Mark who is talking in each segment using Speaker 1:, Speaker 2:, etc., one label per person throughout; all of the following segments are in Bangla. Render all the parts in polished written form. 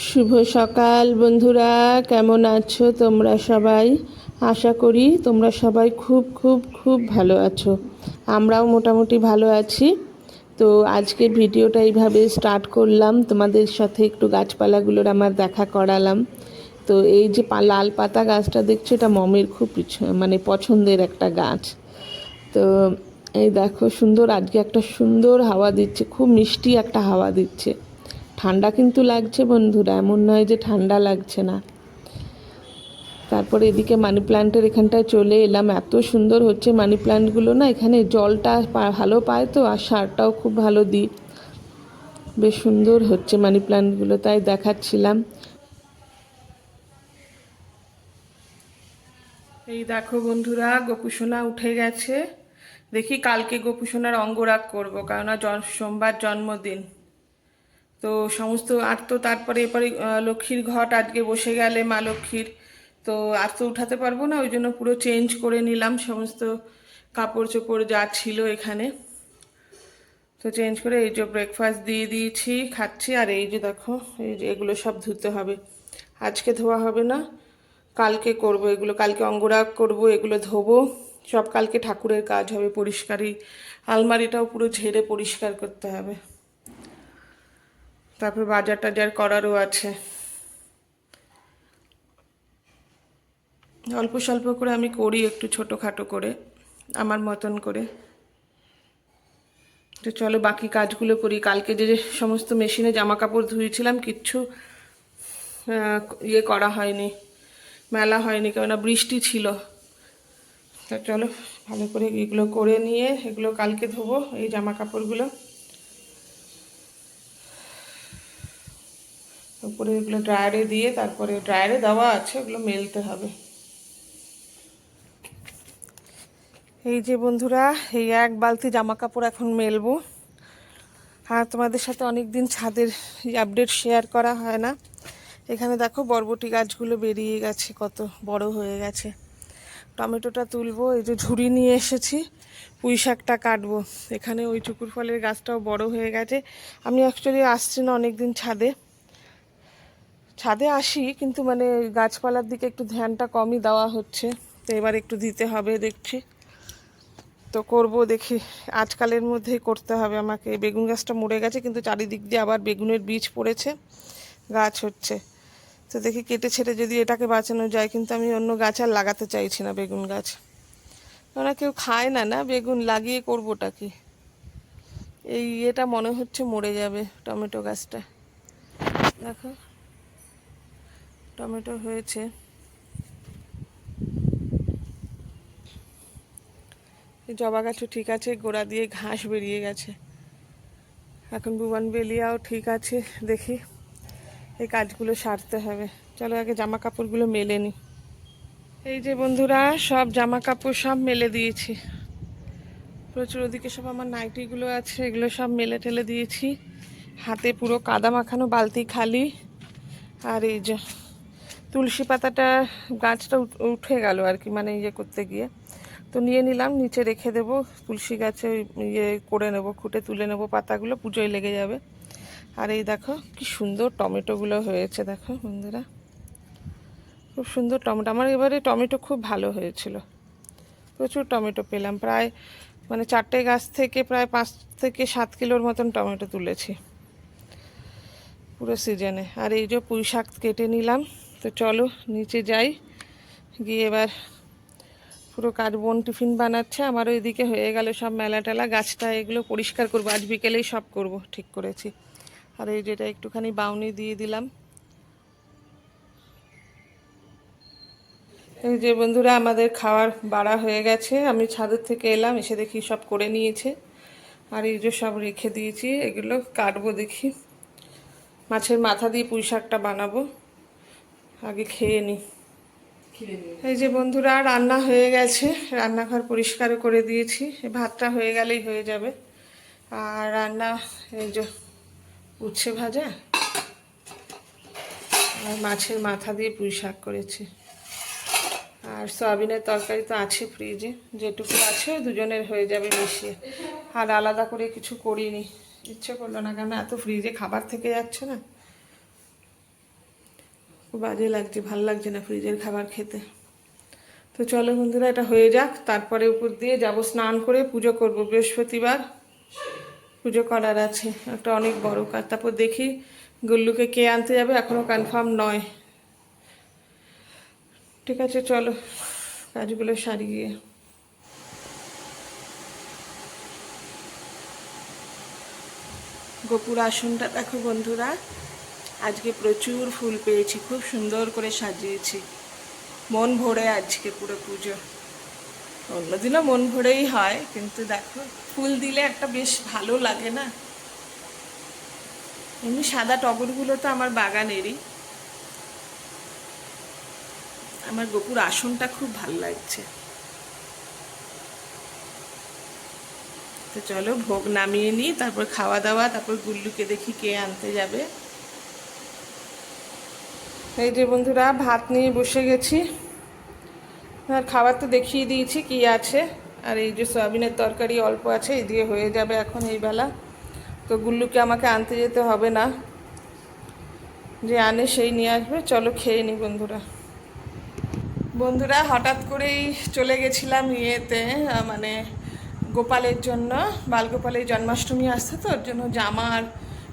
Speaker 1: শুভ সকাল বন্ধুরা, কেমন আছো তোমরা সবাই? আশা করি তোমরা সবাই খুব খুব খুব ভালো আছো। আমরাও মোটামুটি ভালো আছি। তো আজকে ভিডিওটা এইভাবে স্টার্ট করলাম, তোমাদের সাথে একটু গাছপালাগুলোর আমার দেখা করালাম। তো এই যে লাল পাতা গাছটা দেখছো, এটা মমের খুব মানে পছন্দের একটা গাছ। তো এই দেখো সুন্দর, আজকে একটা সুন্দর হাওয়া দিচ্ছে, খুব মিষ্টি একটা হাওয়া দিচ্ছে। ঠান্ডা কিন্তু লাগছে বন্ধুরা, এমন নয় যে ঠান্ডা লাগছে না। তারপরে এদিকে মানি প্ল্যান্টের এখানটায় চলে এলাম, এত সুন্দর হচ্ছে মানি প্ল্যান্টগুলো না। এখানে জলটা ভালো পায় তো, আর সারটাও খুব ভালো দিই, বেশ সুন্দর হচ্ছে মানি প্ল্যান্টগুলো, তাই দেখাচ্ছিলাম। এই দেখো বন্ধুরা, গোপুসোনা উঠে গেছে। দেখি কালকে গোপুসোনার অঙ্গরাগ করবো, কেননা সোমবার জন্মদিন। তো সমস্ত আর তো তারপরে এরপরে লক্ষ্মীর ঘট আজকে বসে গেলে মা লক্ষ্মীর, তো আর তো উঠাতে পারবো না, ওই জন্য পুরো চেঞ্জ করে নিলাম সমস্ত কাপড় চোপড় যা ছিল এখানে। তো চেঞ্জ করে এই যে ব্রেকফাস্ট দিয়ে দিয়েছি, খাচ্ছি। আর এই যে দেখো, এই যে এগুলো সব ধুতে হবে, আজকে ধোয়া হবে না, কালকে করব এগুলো, কালকে অঙ্গরাগ করব, এগুলো ধোবো সব কালকে। ঠাকুরের কাজ হবে, পরিষ্কারই আলমারিটাও পুরো ঝেড়ে পরিষ্কার করতে হবে। তারপর বাজার টাজার করারও আছে। অল্প স্বল্প করে আমি করি, একটু ছোটোখাটো করে আমার মতন করে। তো চলো বাকি কাজগুলো করি। কালকে যে সমস্ত মেশিনে জামা কাপড় ধুয়েছিলাম, কিচ্ছু ইয়ে করা হয়নি, মেলা হয়নি, কেননা বৃষ্টি ছিল। তা চলো ভালো করে এগুলো করে নিয়ে এগুলো কালকে ধোবো, এই জামা কাপড়গুলো। উপরে এগুলো ড্রায়ারে দিয়ে, তারপরে ড্রায়ারে দেওয়া আছে, ওগুলো মেলতে হবে। এই যে বন্ধুরা, এই এক বালতি জামা কাপড় এখন মেলবো। আর তোমাদের সাথে অনেক দিন ছাদের আপডেট শেয়ার করা হয় না। এখানে দেখো বরবটি গাছগুলো বেরিয়ে গেছে, কত বড় হয়ে গেছে। টমেটোটা তুলবো, এই যে ঝুড়ি নিয়ে এসেছি, পুঁই শাকটা কাটবো। এখানে ওই চুকুর ফলের গাছটাও বড় হয়ে গেছে। আমি অ্যাকচুয়ালি আসছি না অনেক দিন ছাদে, ছাদে আসি কিন্তু মানে গাছপালার দিকে একটু ধ্যানটা কমই দেওয়া হচ্ছে। তো এবার একটু দিতে হবে দেখছি, তো করব দেখি, আজকালের মধ্যেই করতে হবে আমাকে। বেগুন গাছটা মরে গেছে, কিন্তু চারিদিক দিয়ে আবার বেগুনের বীজ পড়েছে, গাছ হচ্ছে। তো দেখি কেটে ছেটে যদি এটাকে বাঁচানো যায়, কিন্তু আমি অন্য গাছ আর লাগাতে চাইছি না, বেগুন গাছ। ওরা কেউ খায় না, না বেগুন লাগিয়ে করবোটা কি। এই এটা মনে হচ্ছে মরে যাবে টমেটো গাছটা। দেখো টমেটো হয়েছে, এই জবা গাছও ঠিক আছে, গোড়া দিয়ে ঘাস বেরিয়ে গেছে। এখন বুবানবেলিয়াও ঠিক আছে, দেখি এই কাজগুলো সারতে হবে। চলো আগে জামা কাপড়গুলো মেলে নিই। এই যে বন্ধুরা, সব জামা কাপড় সব মেলে দিয়েছি, প্রচুর। ওদিকে সব আমার নাইটিগুলো আছে, এগুলো সব মেলে টেলে দিয়েছি। হাতে পুরো কাদা মাখানো, বালতি খালি। আর এই যে তুলসী পাতাটা, গাছটা উঠে গেল আর কি, মানে ইয়ে করতে গিয়ে, তো নিয়ে নিলাম, নিচে রেখে দেবো। তুলসী গাছে ইয়ে করে নেব, খুঁটে তুলে নেব পাতাগুলো, পুজোয় লেগে যাবে। আর এই দেখো কি সুন্দর টমেটোগুলো হয়েছে, দেখো বন্ধুরা, খুব সুন্দর টমেটো। আমার এবারে টমেটো খুব ভালো হয়েছিল, প্রচুর টমেটো পেলাম। প্রায় মানে 4টে গাছ থেকে প্রায় 5 থেকে 7 কিলোর মতন টমেটো তুলেছি পুরো সিজনে। আর এই যে পুঁই শাক কেটে নিলাম। তো চলো নিচে যাই, গিয়ে এবার পুরো বোন টিফিন বানাচ্ছে, আমারও এদিকে হয়ে গেল সব মেলা টেলা। গাছটা এগুলো পরিষ্কার করবো, আজ বিকেলেই সব করব, ঠিক করেছি। আর এই যেটা একটুখানি বাউনি দিয়ে দিলাম। এই যে বন্ধুরা, আমাদের খাওয়ার বাড়া হয়ে গেছে, আমি ছাদের থেকে এলাম, এসে দেখি সব করে নিয়েছে। আর এই যে সব রেখে দিয়েছি, এগুলো কাটবো দেখি। মাছের মাথা দিয়ে পুঁই শাকটা বানাবো, আগে খেয়ে নিই। এই যে বন্ধুরা, রান্না হয়ে গেছে, রান্নাঘর পরিষ্কারও করে দিয়েছি, ভাতটা হয়ে গেলেই হয়ে যাবে। আর রান্না এই যে উচ্ছে ভাজা আর মাছের মাথা দিয়ে পুঁই শাক করেছি। আর সয়াবিনের তরকারি তো আছে ফ্রিজে, যেটুকু আছে দুজনের হয়ে যাবে মিশিয়ে। আর আলাদা করে কিছু করিনি, ইচ্ছে করলো না, কেন এত ফ্রিজে খাবার থেকে যাচ্ছে না। খুব বাজে লাগছে, ভাল লাগছে না ফ্রিজের খাবার খেতে। তো চলো বন্ধুরা, এটা হয়ে যাক, তারপরে উপর দিয়ে যাব স্নান করে পুজো করব। বৃহস্পতিবার পুজো করার আছে, একটা অনেক বড় কাজ। তারপর দেখি গুল্লুকে কে আনতে যাবে, এখনও কনফার্ম নয়। ঠিক আছে, চলো কাজগুলো সারি গিয়ে। গোপুর আসনটা দেখো বন্ধুরা, আজকে প্রচুর ফুল পেয়েছি, খুব সুন্দর করে সাজিয়েছি, মন ভরে আজকে পুরো পুজো। অন্যদিনও মন ভরেই হয়, কিন্তু দেখো ফুল দিলে একটা বেশ ভালো লাগে না। এমনি সাদা টগরগুলো তো আমার বাগানেরই। আমার গোপুর আসনটা খুব ভালো লাগছে। তো চলো ভোগ নামিয়ে নিই, তারপর খাওয়া দাওয়া, তারপর গুল্লুকে দেখি কে আনতে যাবে। এই যে বন্ধুরা, ভাত নিয়ে বসে গেছি। আর খাবার তো দেখিয়ে দিয়েছি কি আছে। আর এই যে সয়াবিনের তরকারি অল্প আছে, এই দিয়ে হয়ে যাবে এখন এই বেলা। তো গুল্লুকে আমাকে আনতে যেতে হবে না, যে আনে সেই নিয়ে আসবে। চলো খেয়ে নিই বন্ধুরা। বন্ধুরা হঠাৎ করেই চলে গেছিলাম ইয়েতে, মানে গোপালের জন্য, বালগোপালের জন্মাষ্টমী আসছে তো, ওর জন্য জামা আর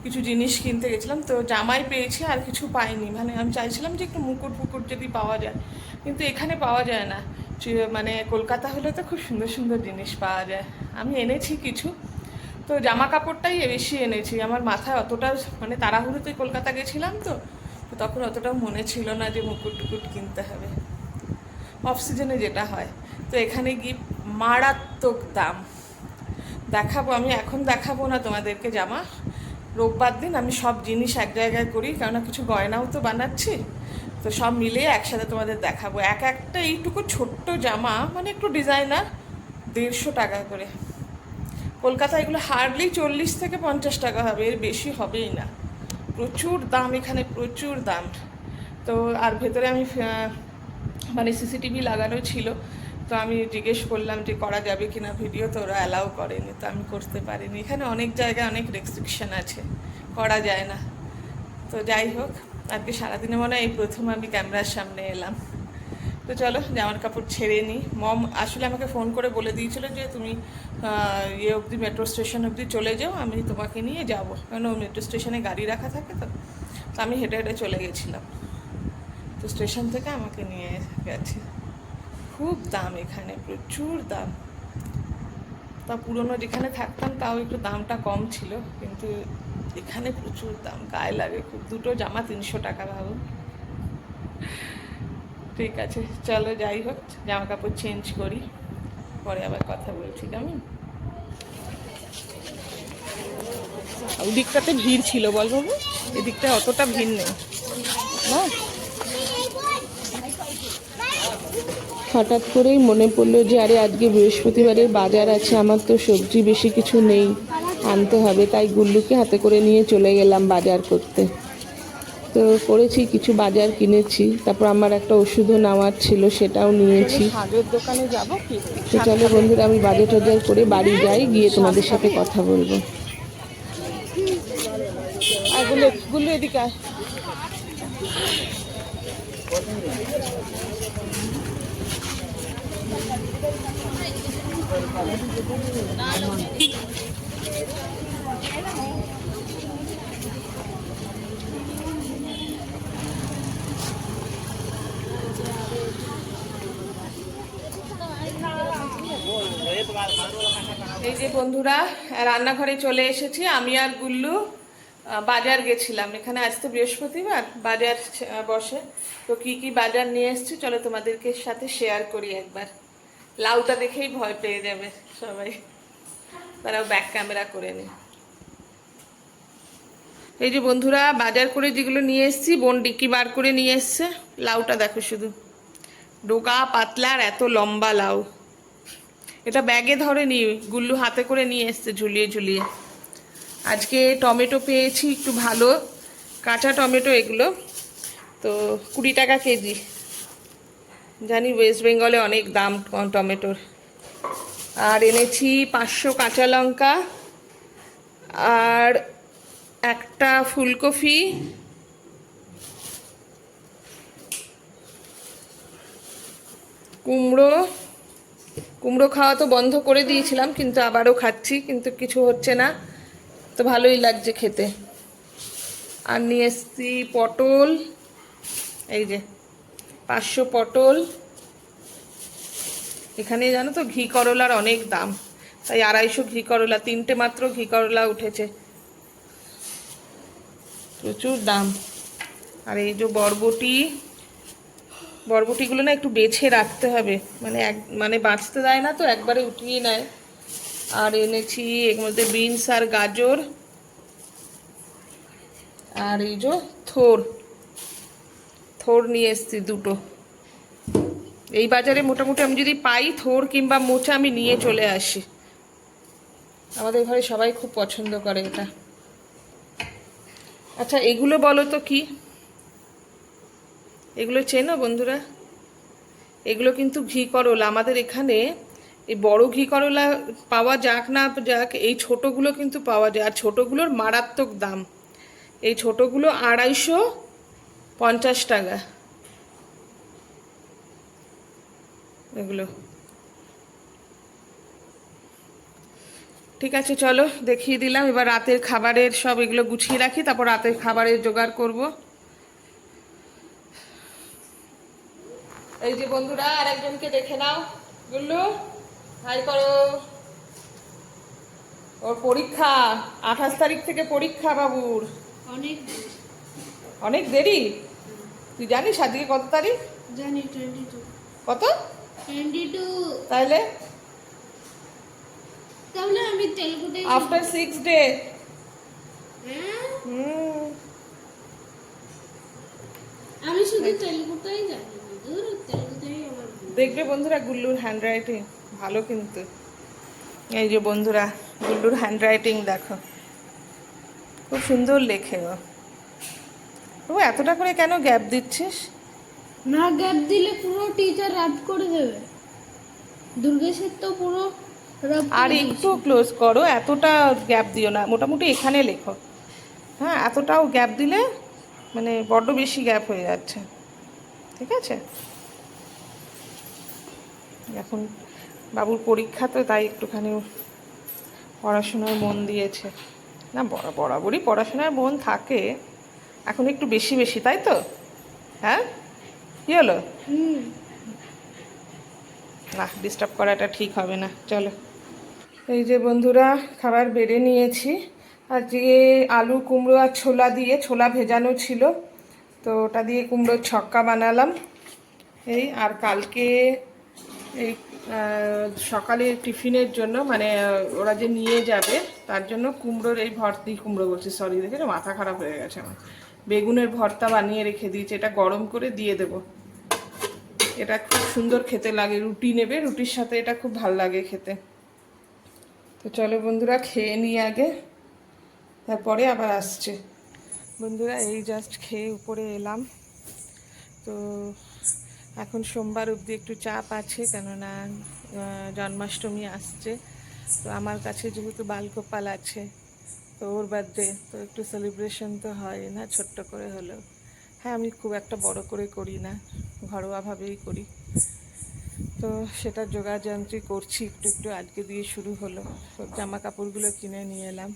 Speaker 1: কিছু জিনিস কিনতে গেছিলাম। তো জামাই পেয়েছি, আর কিছু পাইনি। মানে আমি চাইছিলাম যে একটু মুকুট ফুকুট যদি পাওয়া যায়, কিন্তু এখানে পাওয়া যায় না। মানে কলকাতা হলে তো খুব সুন্দর সুন্দর জিনিস পাওয়া যায়। আমি এনেছি কিছু, তো জামা কাপড়টাই বেশি এনেছি। আমার মাথায় অতটা, মানে তাড়াহুড়োতে কলকাতা গেছিলাম তো, তখন অতটাও মনে ছিল না যে মুকুট টুকুট কিনতে হবে, অফ সিজনে যেটা হয়। তো এখানে গিয়ে মারাত্মক দাম। দেখাবো, আমি এখন দেখাবো না তোমাদেরকে জামা। রোববার দিন আমি সব জিনিস এক জায়গায় করি, কেননা কিছু গয়নাও তো বানাচ্ছি। তো সব মিলিয়ে একসাথে তোমাদের দেখাবো। একটা এইটুকু ছোট্ট জামা, মানে একটু ডিজাইনার, 150 টাকা করে। কলকাতায় এগুলো হার্ডলি 40 থেকে 50 টাকা হবে, এর বেশি হবেই না। প্রচুর দাম এখানে, প্রচুর দাম। তো আর ভেতরে আমি মানে সিসিটিভি লাগানো ছিল, তো আমি জিজ্ঞেস করলাম যে করা যাবে কিনা ভিডিও, তো ওরা অ্যালাউ করেনি, তো আমি করতে পারিনি। এখানে অনেক জায়গায় অনেক রেস্ট্রিকশান আছে, করা যায় না। তো যাই হোক, আজকে সারাদিনে মনে হয় এই প্রথম আমি ক্যামেরার সামনে এলাম। তো চলো জামার কাপড় ছেড়ে নিই। মম আসলে আমাকে ফোন করে বলে দিয়েছিল যে তুমি ইয়ে অবধি, মেট্রো স্টেশন অবধি চলে যাও, আমি তোমাকে নিয়ে যাবো, কারণ মেট্রো স্টেশনে গাড়ি রাখা থাকে। তো আমি হেঁটে হেঁটে চলে গেছিলাম, তো স্টেশন থেকে আমাকে নিয়ে গেছে। খুব দাম এখানে, প্রচুর দাম। তা পুরনো যেখানে থাকতাম তাও একটু দামটা কম ছিল, কিন্তু এখানে প্রচুর দাম, গায়ে লাগে খুব। দুটো জামা 300 টাকা, ভাবুন। ঠিক আছে চলো, যাই হোক জামা কাপড় চেঞ্জ করি, পরে আবার কথা বলছি কেমন। ওই দিকটাতে ভিড় ছিল বল বাবু, এদিকটায় অতটা ভিড় নেই না। হঠাৎ করেই মনে পড়লো যে আরে আজকে বৃহস্পতিবারের বাজার আছে, আমার তো সবজি বেশি কিছু নেই, আনতে হবে। তাই গুল্লুকে হাতে করে নিয়ে চলে গেলাম বাজার করতে। তো করেছি, কিছু বাজার কিনেছি, তারপর আমার একটা ওষুধও নেওয়ার ছিল, সেটাও নিয়েছি। শাকের দোকানে যাবো কি? তো চলো বন্ধুরা, আমি বাজার টাজার করে বাড়ি যাই, গিয়ে তোমাদের সাথে কথা বলবো। আর গুল্লু এদিকে আয়। এই যে বন্ধুরা, রান্নাঘরে চলে এসেছি। আমি আর গুল্লু বাজার গেছিলাম। এখানে আজ তো বৃহস্পতিবার, বাজার বসে। তো কি কি বাজার নিয়ে এসেছি চলো তোমাদেরকে সাথে শেয়ার করি একবার। লাউটা দেখেই ভয় পেয়ে যাবে সবাই, তারাও ব্যাক ক্যামেরা করে নি। এই যে বন্ধুরা, বাজার করে যেগুলো নিয়ে এসেছি, বোন ডিক্কি বার করে নিয়ে এসছে। লাউটা দেখো শুধু, ডোকা পাতলা আর এত লম্বা লাউ। এটা ব্যাগে ধরেনি, গুল্লু হাতে করে নিয়ে এসছে ঝুলিয়ে ঝুলিয়ে। আজকে টমেটো পেয়েছি একটু ভালো, কাঁচা টমেটো এগুলো, তো 20 টাকা কেজি। জানি ওয়েস্ট বেঙ্গলে অনেক দাম টমেটোর। আর এনেছি 500 কাঁচা লঙ্কা, আর একটা ফুলকপি, কুমড়ো কুমড়ো খাওয়া তো বন্ধ করে দিয়েছিলাম, কিন্তু আবারও খাচ্ছি, কিন্তু কিছু হচ্ছে না, তো ভালোই লাগছে খেতে। আর নিয়ে এসছি পটল, এই যে 500 পটল। এখানে জানো তো ঘি করলার অনেক দাম, তাই 250 ঘি করলা, 3টে মাত্র ঘি করলা উঠেছে, প্রচুর দাম। আর এই যে বরবটি, বরবটিগুলো না একটু বেছে রাখতে হবে, মানে বাঁচতে দেয় না তো, একবারে উঠিয়ে নেয়। আর এনেছি এর মধ্যে বিনস আর গাজর, আর এই যে থোর থোর নিয়ে এসছি 2টো। এই বাজারে মোটামুটি আমি যদি পাই থোর কিংবা মোচা আমি নিয়ে চলে আসি, আমাদের ঘরে সবাই খুব পছন্দ করে এটা। আচ্ছা এগুলো বলো তো কি, এগুলো চেনো বন্ধুরা? এগুলো কিন্তু ঘি করলা। আমাদের এখানে এই বড় ঘি করলা পাওয়া যাক না যাক, এই ছোটোগুলো কিন্তু পাওয়া যায়, আর ছোটোগুলোর মারাত্মক দাম। এই ছোটোগুলো 250 টাকা এগুলো। ঠিক আছে চলো, দেখিয়ে দিলাম। এবার রাতের খাবারের সব এগুলো গুছিয়ে রাখি, তারপর রাতের খাবারের জোগাড় করব। এই যে বন্ধুরা, আর একজনকে দেখে নাও, গুল্লু হাই করো। ওর পরীক্ষা 28 তারিখ থেকে পরীক্ষা বাবুর।
Speaker 2: অনেক
Speaker 1: অনেক দেরি? তুই জানিস আজকে কত তারিখ?
Speaker 2: জানি 22
Speaker 1: কত?
Speaker 2: 22
Speaker 1: তাহলে
Speaker 2: তাহলে আমি তেলুগুতে
Speaker 1: আফটার 6 ডে।
Speaker 2: হ্যাঁ
Speaker 1: হুম,
Speaker 2: আমি শুধু তেলুগুটাই জানি, দূর তেলুগুটাই আমার
Speaker 1: দেখবে বন্ধুরা গুল্লুর হ্যান্ডরাইটিং ভালো কিন্তু। এই যে বন্ধুরা, গুল্লুর হ্যান্ডরাইটিং দেখো, খুব সুন্দর লেখে ও। ও এতটা করে কেন গ্যাপ দিচ্ছিস?
Speaker 2: না গ্যাপ দিলে পুরো টিচার রাব করে দেবে। দুর্গেশের তো পুরো রাব
Speaker 1: আর একটু ক্লোজ করো, এতটা গ্যাপ দিও না, মোটামুটি এখানে লেখো। হ্যাঁ, এতটাও গ্যাপ দিলে মানে বড্ড বেশি গ্যাপ হয়ে যাচ্ছে, ঠিক আছে? এখন বাবুর পরীক্ষা তো, তাই একটুখানি পড়াশোনায় মন দিয়েছে। না বরাবরই পড়াশোনায় মন থাকে, এখন একটু বেশি বেশি, তাই তো? হ্যাঁ, কী হলো? না, ডিস্টার্ব করাটা ঠিক হবে না, চলো। এই যে বন্ধুরা, খাবার বেড়ে নিয়েছি। আজকে আলু কুমড়ো আর ছোলা দিয়ে, ছোলা ভেজানো ছিল, তো ওটা দিয়ে কুমড়োর ছক্কা বানালাম। এই আর কালকে এই সকালে টিফিনের জন্য, মানে ওরা যে নিয়ে যাবে তার জন্য কুমড়োর এই ভর্তি, কুমড়ো বলছি সরি, দেখে মাথা খারাপ হয়ে গেছে আমার, বেগুনের ভর্তা বানিয়ে রেখে দিয়েছি, এটা গরম করে দিয়ে দেবো। এটা খুব সুন্দর খেতে লাগে, রুটি নেবে, রুটির সাথে এটা খুব ভাল লাগে খেতে। তো চলো বন্ধুরা, খেয়ে নিই আগে, তারপরে আবার আসছে। বন্ধুরা এই জাস্ট খেয়ে উপরে এলাম। তো এখন সোমবার অবধি একটু চাপ আছে, কেননা জন্মাষ্টমী আসছে। তো আমার কাছে যেহেতু বালগোপাল আছে, তো ওর বার্থডে, তো একটু সেলিব্রেশন তো হয় না, ছোট্ট করে হলেও। হ্যাঁ, আমি খুব একটা বড় করে করি না, ঘরোয়াভাবেই করি। তো সেটা যোগাযন্ত্রী করছি একটু একটু, আজকে দিয়ে শুরু হলো। সব জামা কাপড়গুলো কিনে নিয়ে এলাম।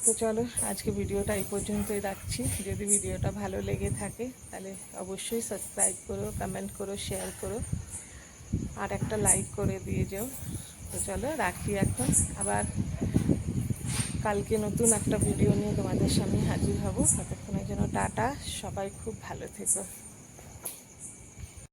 Speaker 1: তো চলো, আজকে ভিডিওটা এই পর্যন্তই রাখছি। যদি ভিডিওটা ভালো লেগে থাকে তাহলে অবশ্যই সাবস্ক্রাইব করো, কমেন্ট করো, শেয়ার করো, আর একটা লাইক করে দিয়ে যাও। তো চলো রাখি এখন, আবার কালকে নতুন একটা ভিডিও নিয়ে তোমাদের সামনে হাজির হব। ততক্ষণের জন্য টাটা, সবাই খুব ভালো থেকো।